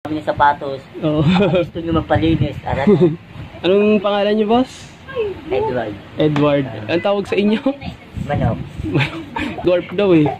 Kami ng sapatos. Oo. Gusto nyo magpalinis. Arat. Anong pangalan niyo, boss? Edward. Edward. Ang tawag sa inyo? Manok. Dwarf daw eh.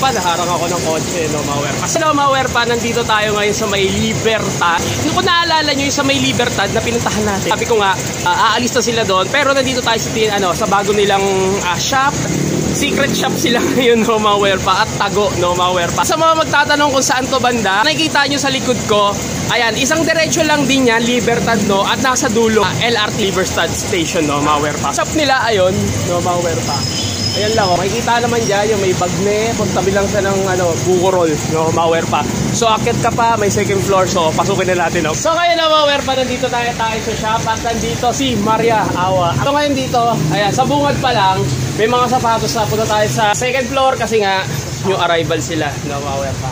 Naharang ako ng kotse, no, Mawer. Kasi no, Mawer pa, nandito tayo ngayon sa may Libertad. Kung naalala nyo yung sa may Libertad na pinuntahan natin, sabi ko nga, aalis na sila doon. Pero nandito tayo sa bago nilang shop. Secret shop sila ngayon, no, Mawer pa. At tago, no, Mawer pa. Sa mga magtatanong kung saan to banda, nakikita nyo sa likod ko, ayan, isang diretso lang din yan, Libertad, no. At nasa dulo, LRT Libertad Station, no, Mawer pa. Shop nila, ayun, no, Mawer pa. Ayan lang, oh. Makikita naman dyan yung may bagne, pagtabi lang sa ng buko roll, no, Mawer pa. So akit ka pa, may second floor, so pasukin na natin, no. So ngayon na, Mawer pa, nandito tayo sa shop at nandito si Maria Awa. So ngayon dito, ayan, sa bungad pa lang, may mga sapatos na. Punta tayo sa second floor kasi nga new arrival sila, no, Mawer pa.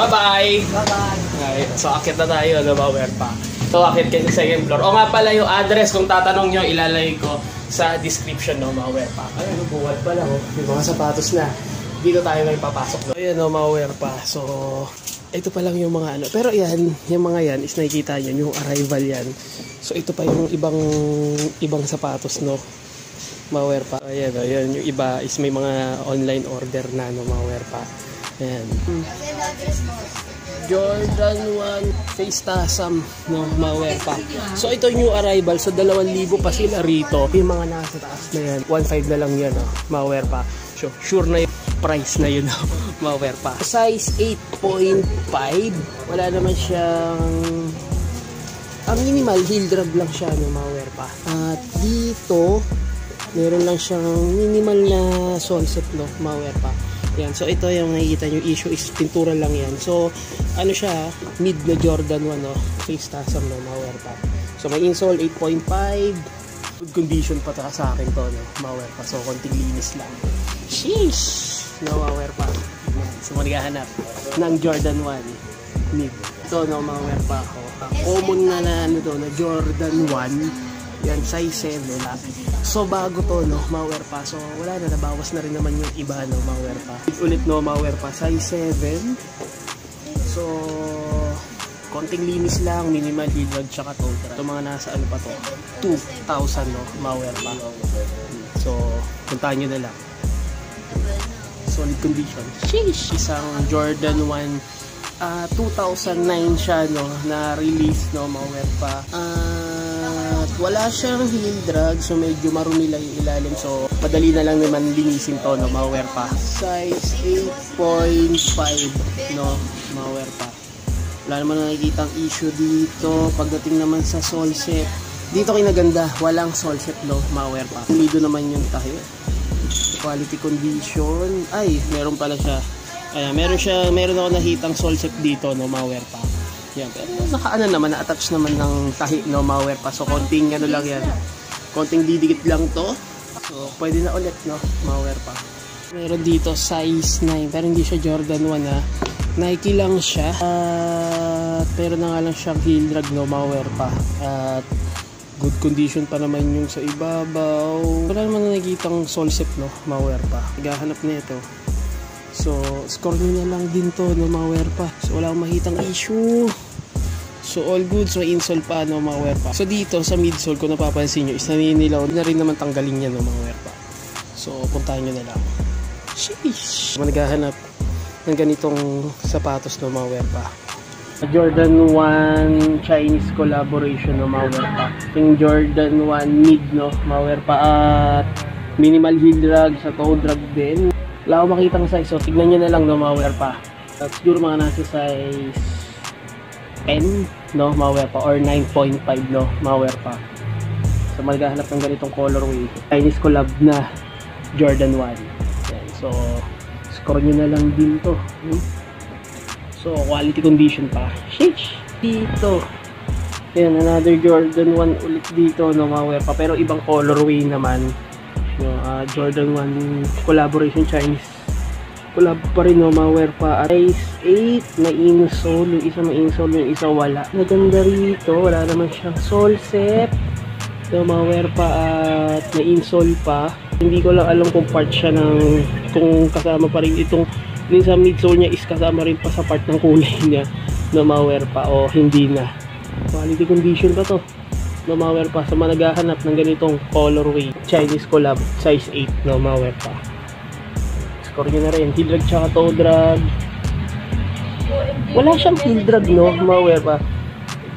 Bye-bye! Bye-bye! Okay, so akit na tayo, no, Mawer pa. So, akit kayo sa second floor. O nga pala yung address, kung tatanong nyo, ilalagay ko sa description, no, Mawer pa. Ayun, buwad pa lang, oh. Yung mga sapatos na. Dito tayo ngayon papasok, no. Ayan, no, Mawer pa. So, ito pa lang yung mga Pero yan, yung mga yan, is nakikita nyo, yung arrival yan. So, ito pa yung ibang sapatos, no, Mawer pa. Ayan, ayan, yung iba is may mga online order na, no, Mawer pa. Ayan. Jordan 1 Face Tasam, no, Mawer pa. So ito new arrival, so 2,000 pa sila rito. Yung mga nasa taas na yan, 1,500 na lang yan, no, Mawer pa. So sure na yung price na yun, no, Mawer pa. Size 8.5, wala naman siyang minimal heel drag lang siya, no, Mawer pa. At dito meron lang siyang minimal na sole set, no, Mawer pa. Yan, so ito yung nakikita nyo, issue is pintura lang yan. So, ano siya, mid na Jordan 1, no? Face Tasam, no, Mawer pa. So, may insole 8.5. Good condition pa sa akin to, no, Mawer pa. So, konting linis lang. Sheesh! No, Mawer pa. Yan, so, maghahanap ng Jordan 1 mid. Ito, no, Mawer pa ako. Common na Jordan 1. Yan, size 7 lang. So, bago to, no, Mawer pa. So, wala na, nabawas na rin naman yung iba, no, Mawer pa. Ulit, no, Mawer pa. Size 7. So, konting linis lang, minimal heel drag, tsaka toe drag. Ito mga nasa pa to? 2,000, no, Mawer pa. So, puntahan nyo na lang. Solid condition. Sheesh! Isang Jordan 1, 2009 siya, no, na release, no, Mawer pa. Wala siyang heel drag, so medyo marumi lang yung ilalim, so madali na lang naman linisin to, no, Mawer pa. Size 8.5, no, Mawer pa. Wala naman nakikitang issue dito. Pagdating naman sa sole set, dito kinaganda, walang sole set, no, Mawer pa. Lido naman yung tahi. Quality condition, ay, meron pala siya. Ayan, meron ako nakitang sole set dito, no, Mawer pa. Yan, pero nakaano naman, na-attach naman ng tahi, no, Mawer pa. So, konting lang yan. Konting didikit lang to. So, pwede na ulit, no, Mawer pa. Meron dito, size 9. Pero hindi siya Jordan 1, ha. Nike lang siya. Pero na nga lang siyang heel drag, no, Mawer pa. At good condition pa naman yung sa ibabaw. Wala naman nakikitang sole set, no, Mawer pa. Naghahanap na ito. So, score nyo na lang din to, no, Mawer pa. So, wala akong makitang issue. So, all good. So, insole pa, no, Mawer pa. So, dito sa midsole, kung napapansin nyo, is naninilaw na rin naman tanggalin yan, no, Mawer pa. So, puntahan nyo na lang. Sheesh! Naghahanap ng ganitong sapatos, no, Mawer pa. Jordan 1 Chinese collaboration, no, Mawer pa. Yung Jordan 1 mid, no, Mawer pa. At minimal heel drag, sa toe drag din. Wala akong makitang size, so tignan nyo na lang, no, Mawer pa. At siguro mga nasa size 10, no, mga wear pa, or 9.5, no, mga wear pa. So maghahanap ng ganitong colorway, Chinese collab na Jordan 1. Yan. So score nyo na lang din to. So quality condition pa. Sheesh! Dito. Yan, another Jordan 1 ulit dito, no, mga wear pa. Pero ibang colorway naman. No, Jordan 1 collaboration Chinese collab pa rin, no, mga wear pa. At size 8 na insole. Yung isa may insole, yung isa wala. Naganda rito. Wala naman siyang sole set. So, mga wear pa at may insole pa. Hindi ko lang alam kung part siya ng, kung kasama pa rin itong, sa midsole niya is kasama rin pa sa part ng kulay niya na ma-wear pa o hindi na. Quality condition ba to? No, ma-wear pa. Sa mga naghahanap ng ganitong colorway, Chinese collab, size 8, no, ma-wear pa. Score nyo na rin. Heel drag tsaka toe drag. Wala siyang heel drag, no, ma-wear pa.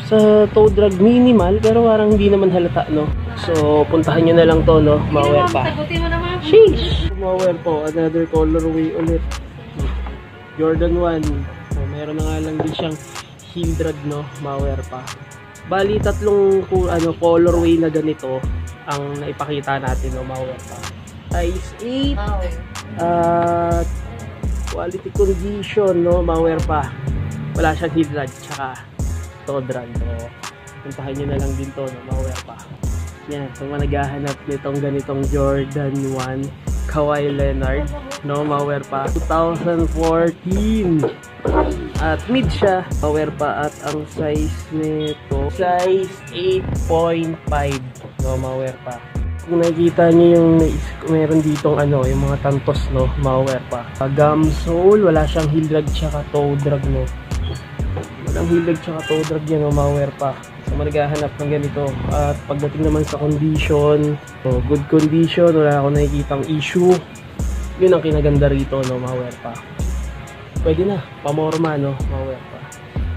Sa toe drag minimal, pero parang hindi naman halata, no. So, puntahan nyo na lang to, no, ma-wear pa. Sheesh! Ma-wear po, another colorway ulit. Jordan 1. So, meron na nga lang din siyang heel drag, no, ma-wear pa. Bali, tatlong colorway na ganito ang naipakita natin, no, ma-wear pa. Size 8. At quality condition, no, ma-wear pa. Wala siyang heel drag, tsaka toe drag. So, puntahan nyo na lang din to, no, ma-wear pa. Yan, so naghahanap nitong ganitong Jordan 1 Kawhi Leonard, no, ma-wear pa. 2014. At mid siya, ma-wear pa. At ang size nito, size 8.5, no, ma-wear pa. Kung nakikita nyo yung meron ditong yung mga tantos, no, ma-wear pa. Gum sole, wala siyang heel drag tsaka toe drag, no. Walang heel drag tsaka toe drag yan, no, ma-wear pa. So, maghahanap ng ganito. At pagdating naman sa condition, so, good condition, wala akong nakikitang issue. Yun ang kinaganda rito, no, ma-wear pa. Pwede na, pamorma, no, ma-wear pa.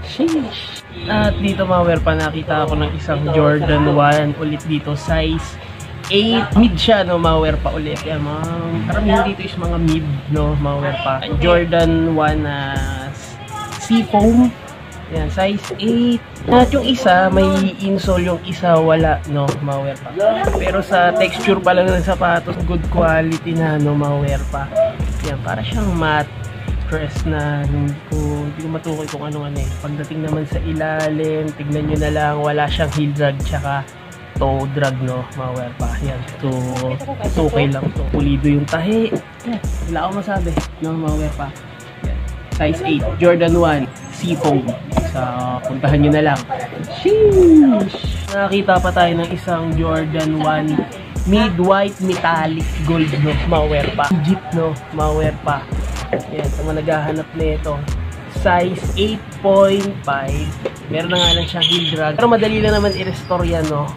Sheesh! At dito, ma-wear pa, nakita ako ng isang Jordan 1 ulit dito, size 8, mid siya, no, ma-wear pa ulit. Yan, karamihan dito is mga mid, no, ma-wear pa. Jordan 1 seafoam. Yan, size 8. At yung isa, may insole, yung isa wala, no, ma-wear pa. Pero sa texture pa lang ng sapatos, good quality na, no, ma-wear pa. Yan, para siyang matte dress na hindi ko matukoy kung ano eh. Pagdating naman sa ilalim, tignan nyo na lang, wala siyang heel drag, tsaka toe drag, no, ma-wear pa. Yan, so okay lang to. Pulido yung tahi. Yan, wala akong masabi, no, ma-wear pa. Yan, size 8, Jordan 1 seafoam. So, puntahan nyo na lang. Sheesh! Nakakita pa tayo ng isang Jordan 1 mid-white metallic gold, no, ma-wear pa. Legit, no, ma-wear pa. Yan, sa mga naghahanap na ito. Size 8.5. Meron na nga lang siyang heel drag. Pero madali lang naman i-restore yan, no.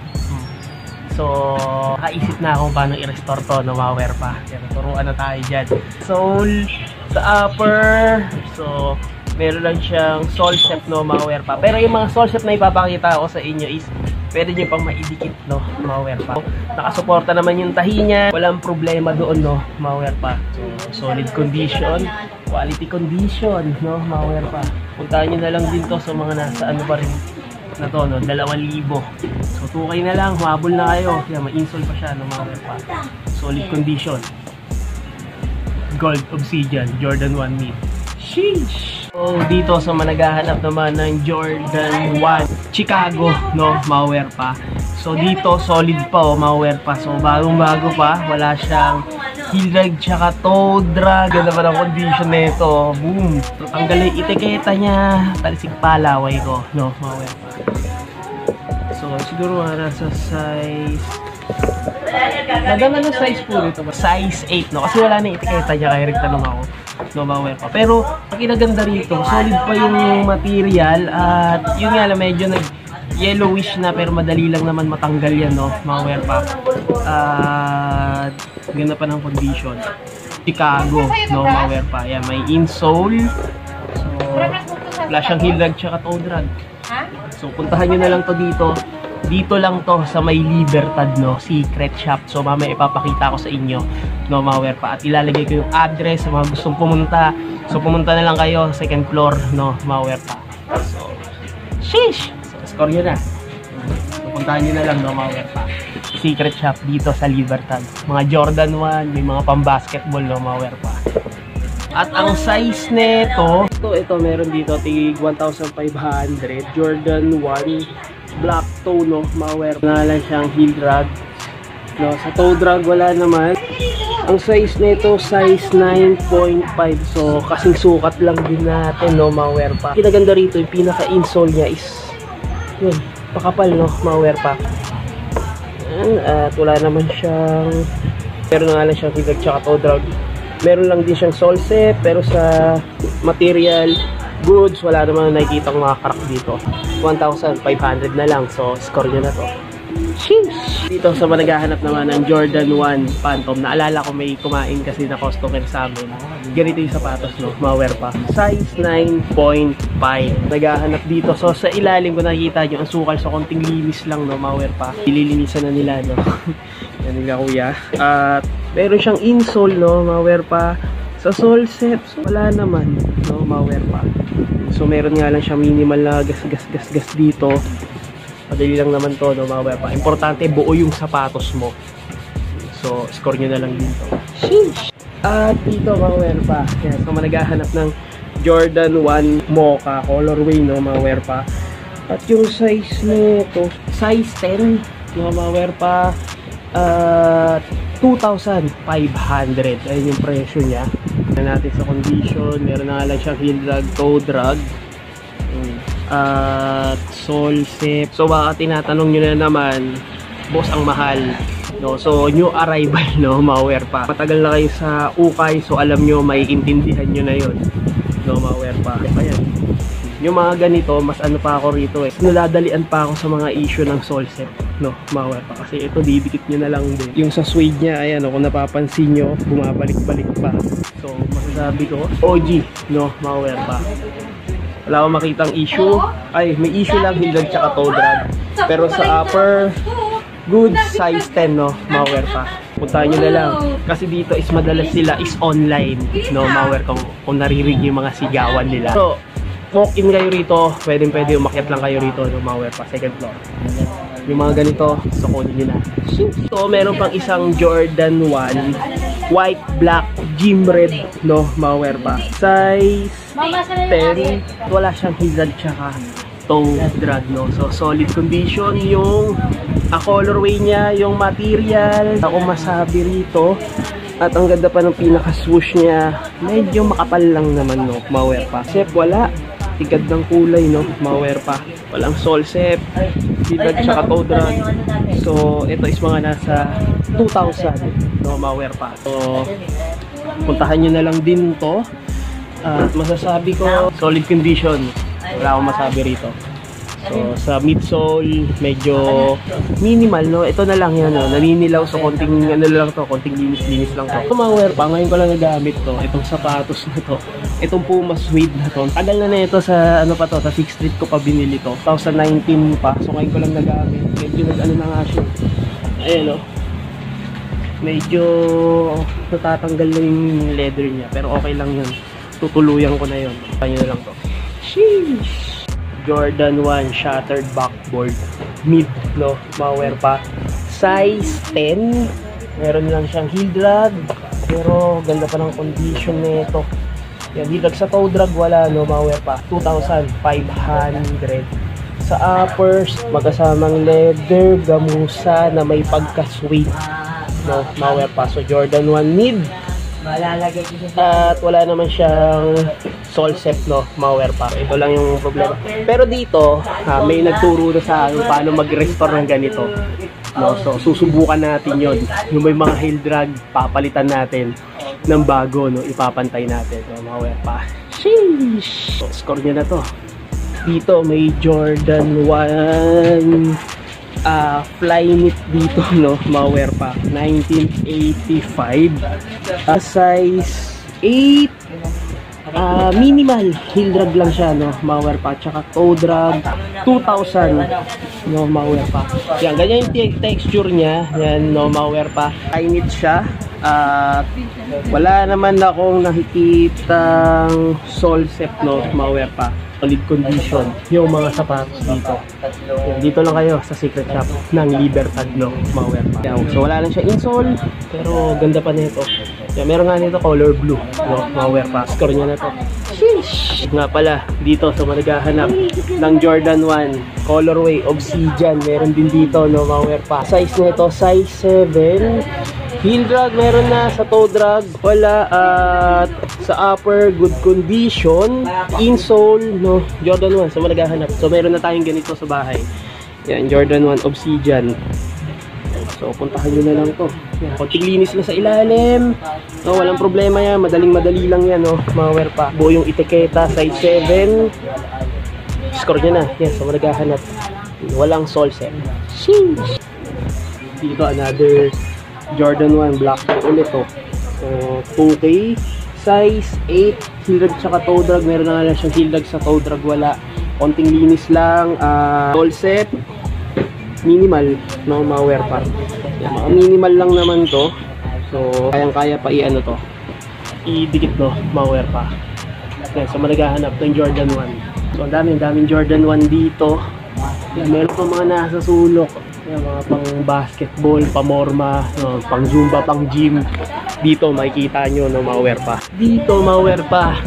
So, kaisip na akong paano i-restore to, no, ma-wear pa. Yan, turuan na tayo dyan. Sole sa upper. So, meron lang siyang sole set, no, ma-wear pa. Pero yung mga sole set na ipapakita ko sa inyo is pwede nyo pang maidikit, no, ma-wear pa. Nakasuporta naman yung tahi niya. Walang problema doon, no, ma-wear pa. So, solid condition, quality condition, no, ma-wear pa. Puntahan nyo na lang din to sa mga nasa pa rin na to, no, 2,000. So, 2K na lang, humabol na kayo. Yan, ma-insole pa siya, no, ma-wear pa. Solid condition. Gold Obsidian, Jordan 1 mid. Sheesh! So, dito sa managahanap naman ng Jordan 1 Chicago, no, ma-wear pa. So, dito solid pa, ma-wear pa. So, bagong-bago pa. Wala siyang heel drag tsaka toe drag. Ganda pa ng condition nito. Boom! So, tanggalin yung etiketa niya. Talisik palaway ko, no, ma-wear pa. So, siguro nasa size... Nadama ng size po rito. Size 8, no? Kasi wala na etiketa niya, kaya nagtanong ako. No, ma-wear pa. Pero, ang kinaganda rito, solid pa yung material. At, yun nga lang, medyo nag-yellowish na, pero madali lang naman matanggal yan, no? Ma-wear pa. At, ganda pa ng condition. Chicago, no? Ma-wear pa. Yan, may insole. So, wala siyang heel drag tsaka toe drag. So, puntahan nyo na lang to dito. Dito lang to sa may Libertad, no, Secret Shop. So mamaya ipapakita ko sa inyo no, malware pa. At ilalagay ko yung address sa mga gustong pumunta. So, pumunta na lang kayo, second floor, no, malware pa. So, sheesh! So, score nyo na. Pupuntahan nyo na lang, no, malware pa. Secret shop dito sa Libertad. Mga Jordan 1, may mga pang-basketball, no, malware pa. At ang size nito, ito meron dito, tig 1,500. Jordan 1, black toe, no, malware. Na lang siyang heel drag. No, sa toe drag wala naman. Ang size nito, size 9.5. So, kasing sukat lang din natin, no, malware pa. Kinaganda rito, yung pinaka-insole niya is, yun, pakapal, no, malware pa. At wala naman siyang, meron na nga lang siyang heel drag tsaka toe drag. Meron lang din siyang sole set, pero sa material, goods, wala naman nakikita mga crack dito. 1,500 na lang, so score nyo na to. Sheesh! Dito sa managahanap naman ng Jordan 1 Phantom, naalala ko may kumain kasi na customer sa amin. Ganito yung sapatos, no? Malware pa. Size 9.5. Nagahanap dito. So sa ilalim ko nakikita nyo ang sukal, so konting linis lang, no? Malware pa. Ililinisan na nila, no? Yan nila kuya. At meron siyang insole, no? Malware pa. Sa sole set, so wala naman, no? Malware pa. So meron nga lang siya minimal na gas dito. Madali lang naman to, no, malware pa. Importante, buo yung sapatos mo. So, score nyo na lang dito. Sheesh! At dito, malware pa. Yan, so, naghahanap ng Jordan 1 Mocha colorway, no, malware pa. At yung size nito, size 10, no, malware pa. 2,500. Ayun yung presyo niya. Tignan natin sa condition. Meron na lang siyang heel drag, toe drag. At sole set. So baka tinatanong nyo na naman, boss, ang mahal, no? So new arrival, no, malware pa. Matagal na kayo sa ukay, so alam nyo, maiintindihan nyo na yon, no, malware pa. Ayan, yung mga ganito, mas ano pa ako rito, naladalian pa ako sa mga issue ng sole set, no, malware pa. Kasi ito, didikit nyo na lang din. Yung sa suede nya, ayan, no, kung napapansin nyo, bumabalik-balik pa. So masasabi ko, OG, no, malware pa. Wala akong makitang issue. Ay, may issue lang, heel drag tsaka toe drag. Pero sa upper, good, size 10, no, malware pa. Puntahan nyo na lang. Kasi dito is madalas sila is online, no, malware, kung naririnig yung mga sigawan nila. So, walk in kayo rito, pwede umakyat lang kayo rito, no, malware pa, second floor. Yung mga ganito, so kunin nyo na. So, meron pang isang Jordan 1 white, black, gym red, no, malware pa. Size 10, wala siyang heel drag tsaka toe drag, no. So, solid condition yung colorway niya, yung material. Ako masabi rito. At ang ganda pa ng pinaka-swoosh niya. Medyo makapal lang naman, no, malware pa. Sep, wala. Tigad ng kulay, no, malware pa. Walang sole set, heel drag tsaka toe drag. So, ito is mga nasa 2,000, no, malware pa. So, puntahan nyo na lang din to. At masasabi ko, solid condition. Wala akong masabi rito. So, sa midsole, medyo minimal, no? Ito na lang yan, no? Naninilaw, so konting, ano lang to, konting linis-linis lang to. Ito, malware pa, ngayon ko lang nagamit to. Itong sapatos na to. Itong Puma suede na to. Tagal na ito sa, ano pa to, sa 6th Street ko pa binili to. 2019 pa, so ngayon ko lang nagamit. Medyo nag-ano na nga siya. Ayan, no? Medyo natatanggal na yung leather niya, pero okay lang yun. Tutuluyan ko na yun. Kanya na lang to. Sheesh! Jordan 1 shattered backboard, mid, no, malware pa. Size 10. Meron lang siyang heel drag, pero ganda pa ng condition nito. Yan, heel drag sa toe drag wala, no, malware pa. 2,500. Sa uppers, magkasamang leather, gamusa na may pagka-suede, no, malware pa. So Jordan 1 mid. At wala naman siyang sole set, no, malware pa. Ito lang yung problema. Pero dito, may nagturo na sa akin paano mag-restore ng ganito, no? So susubukan natin yon. Yung may mga heel drag, papalitan natin ng bago, no, ipapantay natin, no, malware pa. Sheesh! So, score nyo na to. Dito may Jordan 1 Flyknit dito, no, malware pa. 1985. Size 8. Minimal heel drag lang siya, no, malware pa. Tsaka toe drag 2,000, no, malware pa. Yan, ganyan yung texture niya. Yan, no, malware pa. Flyknit siya. At wala naman akong nakikitang Solsep, no, malware pa. Solid condition yung mga sapatos dito. Yan, dito lang kayo sa secret shop ng Libertad, no, malware pa. Yan, so wala lang siya insole, pero ganda pa nito. Yan, meron nga nito color blue, no, malware pa. Score niya na to. Sheesh! Nga pala, dito sa naghahanap ng Jordan 1 colorway Obsidian, meron din dito, no, malware pa. Size nito, size 7. Heel drag meron na, sa toe drag wala, at sa upper good condition. Insole, no, Jordan 1 sa naghahanap. So meron na tayong ganito sa bahay. Yan, Jordan 1 Obsidian. So puntahan nyo na lang to. Yan, konting linis lang sa ilalim, no, walang problema yan, madaling-madali lang yan, no, malware pa. Buo yung etiketa, size 7. Score nyo na, yan, sa naghahanap. Walang Solsep. Sheesh! Dito another Jordan 1 black ulit to. So 2K, size 8, heel drag tsaka toe drag. Meron na nga lang siyang heel drag, sa toe drag wala. Konting linis lang. Solsep minimal, no, malware pa. Yan, mga minimal lang naman to. So kayang-kaya pa i-ano to, idikit, no, malware pa. Yan, so naghahanap ng Jordan 1. So ang daming Jordan 1 dito. Yan, meron pa mga nasa sulok. Yan, mga pang basketball, pamorma, no, pang zumba, pang gym. Dito makikita nyo, no, malware pa. Dito malware pa.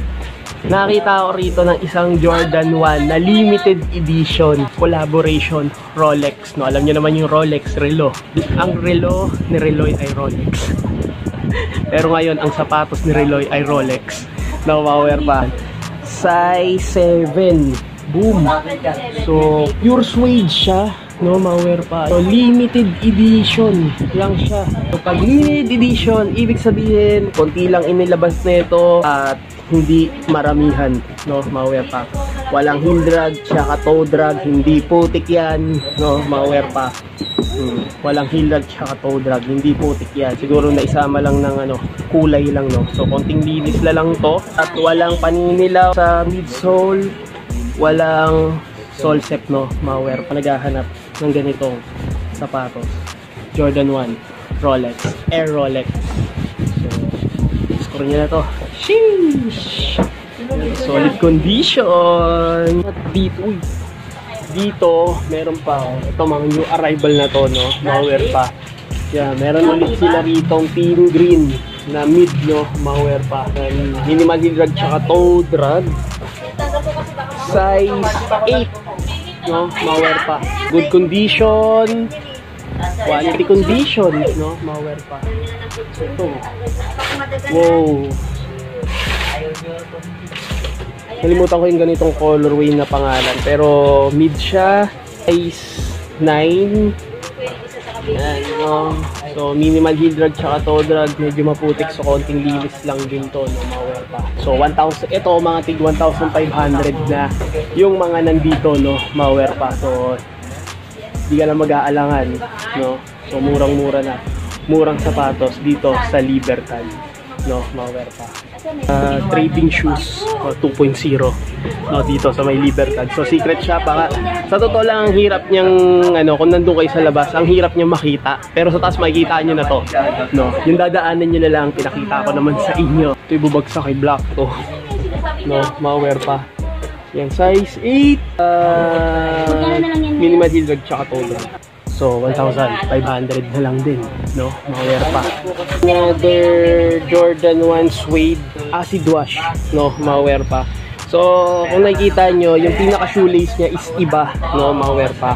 Nakita ko rito ng isang Jordan 1 na limited edition collaboration Rolex, no. Alam niyo naman yung Rolex relo. Ang relo ni Reloy ay Rolex. Pero ngayon ang sapatos ni Reloy ay Rolex. No, malware pa. Size 7. Boom. So pure suede siya, no, malware pa. So limited edition lang siya. So pag limited edition, ibig sabihin konti lang inilabas nito at hindi maramihan, no, malware pa. Walang heel drag, tsaka toe drag, hindi putik yan, no, malware pa. Walang heel drag, tsaka toe drag, hindi putik yan. Siguro na isama lang ng ano, kulay lang, no. So konting linis na lang to at walang paninilaw sa midsole. Walang Solsep, no, malware pa. Naghahanap ng ganitong sapatos. Jordan 1 Rolex, Air Rolex. So score niya na to. Sheesh! Solid condition. At dito meron pa, ito mga new arrival na to, no, malware pa. Yeah, meron ulit sila rito pin green na mid, no, malware pa. Minimal heel drag tsaka toe drag. Size 8, no, malware pa. Good condition, quality condition, no, malware pa. So ito, wow, nalimutan ko yung ganitong colorway na pangalan, pero mid siya, size 9. Yan, no. So minimal heel drag tsaka toe drag, medyo maputik, so konting linis lang din to, no, malware pa. So 1,000, ito mga tig 1,500 na yung mga nandito, no, malware pa. So di ka na mag-aalangan, no. So murang-mura na, murang sapatos dito sa Libertad, no, malware pa. Trading shoes 2.0, no, dito sa may Libertad. So secret shop, sa totoo lang ang hirap niyang ano, kung nandun kayo sa labas, ang hirap niyang makita, pero sa taas makikita niyo na to, no. Yung dadaanan niyo na lang, pinakita ko naman sa inyo. Ito yung bubagsak kay black to, no, malware pa. Yan, size 8, minimal heel drag tsaka toe drag. So 1,500 na lang din, no, malware pa. Another Jordan 1 suede acid wash, no, malware pa. So kung nakikita nyo, yung pinaka shoelace niya is iba, no, malware pa.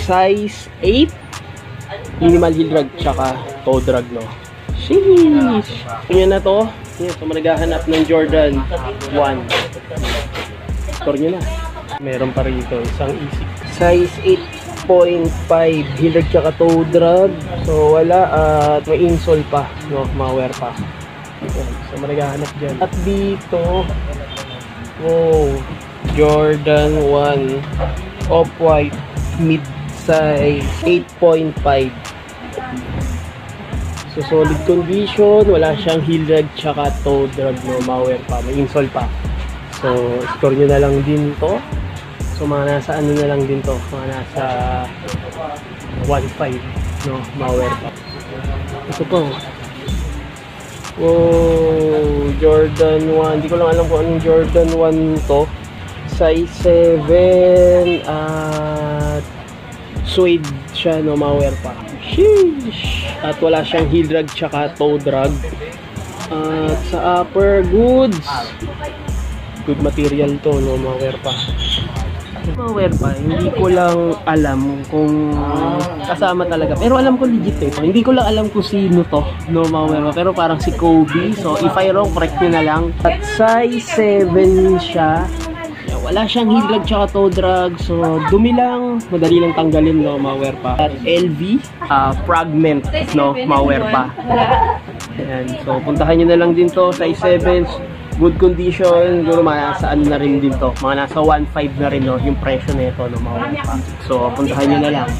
Size 8, minimal heel drag tsaka toe drag, no. Sheesh! Yan na to. Yan, so maghahanap ng Jordan 1. Score nyo na. Meron pa rito isang easy. Size 8.5, heel drag tsaka toe drag. So wala, at may insole pa, no, malware pa. Yan, so maghahanap dyan. At dito, wow, Jordan 1 off-white mid size 8.5. So solid condition, wala siyang heel drag tsaka toe drag, no, malware pa, may insole pa. So score nyo na lang din to. So mga nasa ano na lang din to, mga nasa 1.5, no, malware pa. Ito po. Wow, Jordan 1. Hindi ko lang alam kung anong Jordan 1 to. Size 7 at suede siya, no, ma-wear pa. Sheesh! At wala siyang heel drag tsaka toe drag. At sa upper, goods. Good material to, no, ma-wear pa. Ma-wear pa, hindi ko lang alam kung kasama talaga. Pero alam ko legit ito. Hindi ko lang alam kung sino to, no, ma-wear pa. Pero parang si Kobe. So, if I wrong, correct nyo na lang. At size 7 siya. Wala siyang heel drag tsaka toe drag. So, dumi lang. Madali lang tanggalin, no, ma-wear pa. At LV, fragment, no, ma-wear pa. Ayan. So, puntahan nyo na lang din to. Size 7. Good condition, siguro nasa ano na rin din to. Mga nasa 1.5 na rin, no, yung presyo nito, no, ma-wear pa. So, puntahan nyo na lang.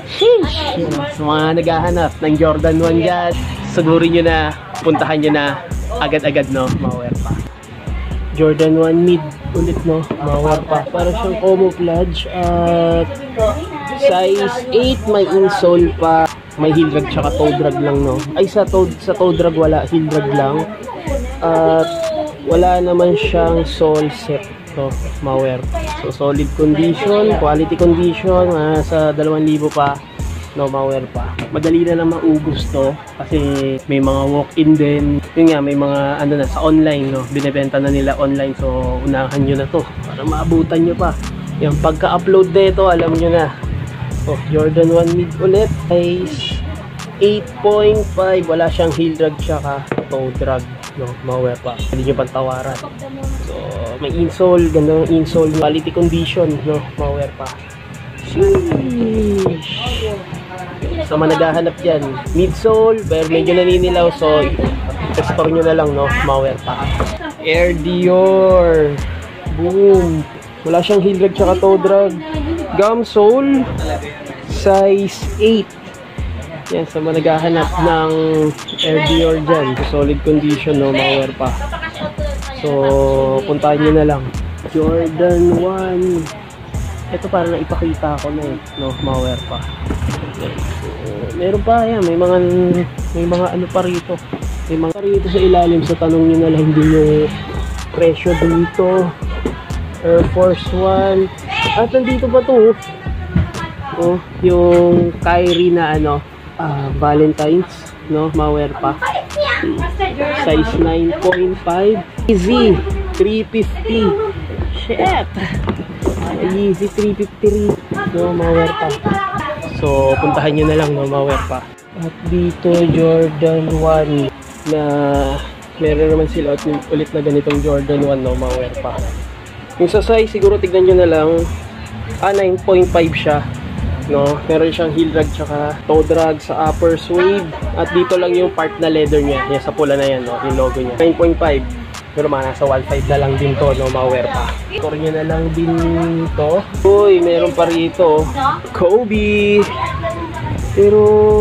Sheesh! So, mga naghahanap ng Jordan 1 dyan, siguro nyo na, puntahan nyo na agad-agad, no, ma-wear pa. Jordan 1 mid ulit, no, ma-wear pa. Para siyang camouflage at size 8, may insole pa. May heel drag tsaka toe drag lang, no. Ay, sa toe drag wala, heel drag lang. At wala naman siyang sole set, so ma-wear. So solid condition, quality condition, sa 2,000 pa, no, ma-wear pa. Madali na lang maubos to kasi may mga walk-in din. Yun nga, may mga ano na sa online, no, binebenta na nila online. So unahan nyo na to para maabutan nyo pa. Yung pagka-upload nito, alam nyo na. Oh, Jordan 1 mid ulit, size 8.5, wala siyang heel drag tsaka toe drag, no, ma-wear pa. Hindi nyo pantawaran. So, may insole, ganda ng insole, quality condition, no, ma-wear pa. Sheesh! So, managahanap dyan, midsole, pero medyo naninilaw, so i-store nyo na lang, no, ma-wear pa. Air Dior, boom! Wala siyang heel drag tsaka toe drag. Gum sole, size 8. Yan, sa mga naghahanap ng Air Dior dyan, solid condition, no, ma-wear pa. So, puntahan nyo na lang. Jordan 1. Ito parang naipakita ko na, no, ma-wear pa. Okay. So, meron pa, yan, may mga ano pa rito. May mga rito sa ilalim, so tanong nyo na lang din yung presyo dito. Air Force 1. At nandito pa to, oh, yung Kyrie na ano, Valentine's, no, ma-wear pa. Size 9.5. Easy 350. Shit. Easy 350, no, ma-wear pa. So, puntahan nyo na lang, no, ma-wear pa. At dito, Jordan 1 na meron naman sila at ulit na ganitong Jordan 1, no, ma-wear pa. Yung sa size, siguro tignan nyo na lang. 9.5 siya, no. Meron siyang heel drag tsaka toe drag sa upper suede. At dito lang yung part na leather niya. Yan, sa pula na yan, no, yung logo niya. 9.5. Pero mga nasa 1.5 na lang din to, no, ma-wear pa. Store nyo na lang din to. Uy, meron pa rito Kobe. Pero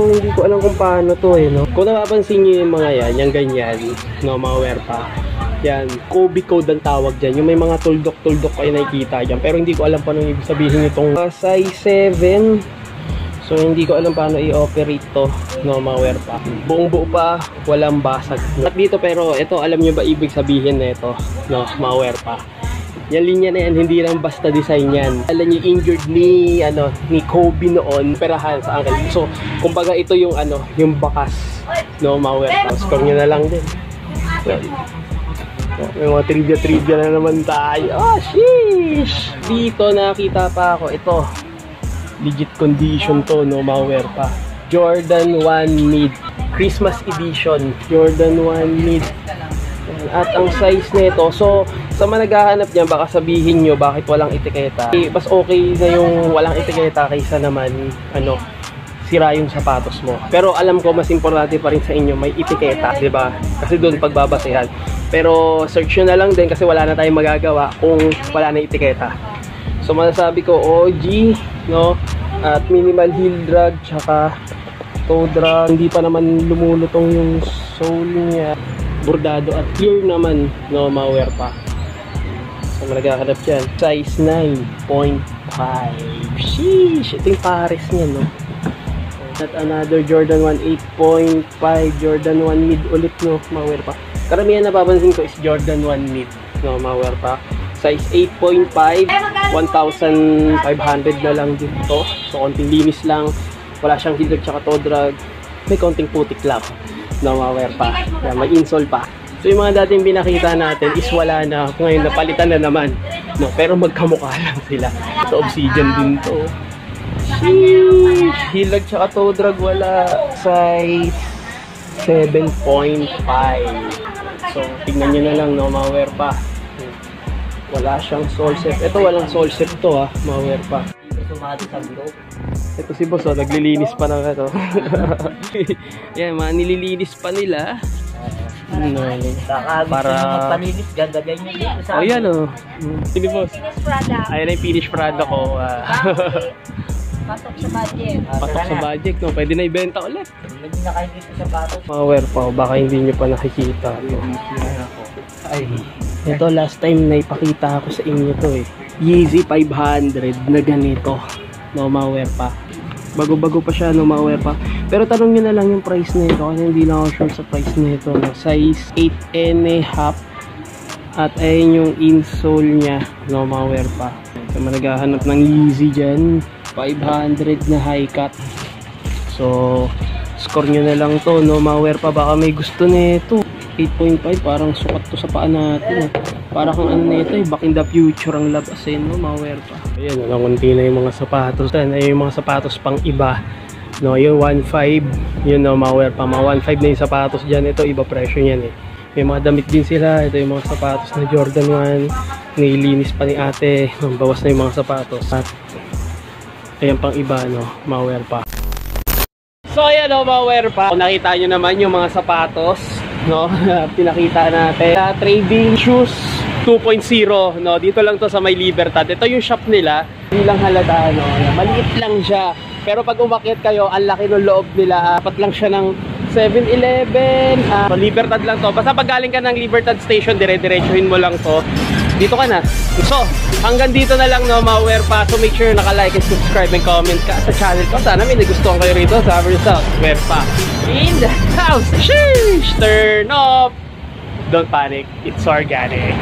hindi ko alam kung paano to, no. Kung napapansin nyo yung mga yan, yung ganyan, no, ma-wear pa. Yan, Kobe code ang tawag dyan. Yung may mga tuldok-tuldok kayo nakikita dyan. Pero hindi ko alam paano ibig sabihin itong size 7. So, hindi ko alam paano i-operate to, no, ma-wear pa. Buong buo pa, walang basag. At dito, pero ito, alam nyo ba ibig sabihin na ito, no, ma-wear pa. Yung linya na yan, hindi lang basta design yan. Alam nyo, injured ni Kobe noon, perahan sa ankle. So, kumbaga ito yung yung bakas, no, ma-wear pa. Score nyo na lang din. Well, may mga trivia na naman tayo. Oh, sheesh! Dito nakita pa ako. Ito, legit condition to, no, ma-wear pa. Jordan 1 mid, Christmas edition. Jordan 1 mid. At ang size nito, so sa mga naghahanap niya, baka sabihin nyo bakit walang etiketa. Mas okay na yung walang etiketa kaysa naman sira yung sapatos mo. Pero alam ko mas importante pa rin sa inyo may etiketa, 'di ba? Kasi doon pagbabasehan. Pero search nyo na lang din kasi wala na tayong magagawa kung wala na etiketa. So masasabi ko OG, no, at minimal heel drag tsaka toe drag. Hindi pa naman lumulutong yung sole niya. Bordado at clear naman, no, ma-wear pa. So malaghahanap dyan. Size 9.5. Sheesh, ito yung pares niya, no. At another Jordan 1 8.5, Jordan 1 mid ulit, no, mga pa. Karamihan napapansin ko is Jordan 1 mid, no, mga pa. Size 8.5, 1,500 na lang dito. So, konting linis lang. Wala siyang hilag tsaka toe drag. May konting putik lang, no, mga pa. Yan, may insole pa. So, yung mga dating binakita natin is wala na. Ngayon, napalitan na naman. No, pero magkamukha lang sila. So, Obsidian din to. Sheesh! Hilag tsaka toe drag wala. Size 7.5. So, tignan nyo na lang, no, mga pa. Wala siyang sole set. Ito, walang sole set to, ha, mga pa. Sumado sa group. Ito si boss, oh, naglilinis pa ng ito. Yan, mga nililinis pa nila. Para magpanilis, ganda ganyan dito sa oh, yan, oh. Sige, boss. Ayan na yung finish product ko. Pasok sa budget. Pasok sa budget, no? Pwede na ibenta ulit. Hindi na kayo dito sa patos. Mga wear pa, baka hindi nyo pa nakikita. Ay, ito last time na ipakita ako sa inyo to, eh. Yeezy 500 na ganito, no, mga wear pa. Bago-bago pa siya, no, mga wear pa. Pero tanong nyo na lang yung price na ito kasi hindi na ako sure sa price na ito, no. Size 8.5 at ayun yung insole niya, no, mga wear pa. Kaya naghahanap ng Yeezy dyan, 500 na high cut. So, score nyo na lang to, no, mga wear pa. Baka may gusto na ito. 8.5, parang sukat to sa paa natin, eh. Para kung ano na ito, eh, back in the future ang labasin, no, mga wear pa. Ayan, nakunti na yung mga sapatos. Ayan, yung mga sapatos pang iba, no, yung 1.5, yun, no, mga wear pa. Mga 1.5 na yung sapatos dyan. Ito, iba presyo niyan, eh. May mga damit din sila. Ito yung mga sapatos na Jordan 1. Nilinis pa ni ate. Bawas na yung mga sapatos. At ayan pang iba, no, mga wear pa. So, ayan, no, mga wear pa. Kung nakita nyo naman yung mga sapatos, no, pinakita natin. Trading shoes 2.0, no, dito lang to sa May Libertad. Ito yung shop nila. Hindi lang halata, no, maliit lang siya. Pero pag umakyat kayo, ang laki ng loob nila. Apat lang siya ng 7-Eleven. Libertad lang to. Basta pag galing ka ng Libertad Station, dire-diretsuhin mo lang to. Dito ka na. So, hanggang dito na lang, no, mga wear pa. So, make sure naka-like and subscribe and comment ka sa channel ko. Sana may nagustuhan kayo rito sa South Wear pa in the house. Sheesh! Turn off! Don't panic. It's organic.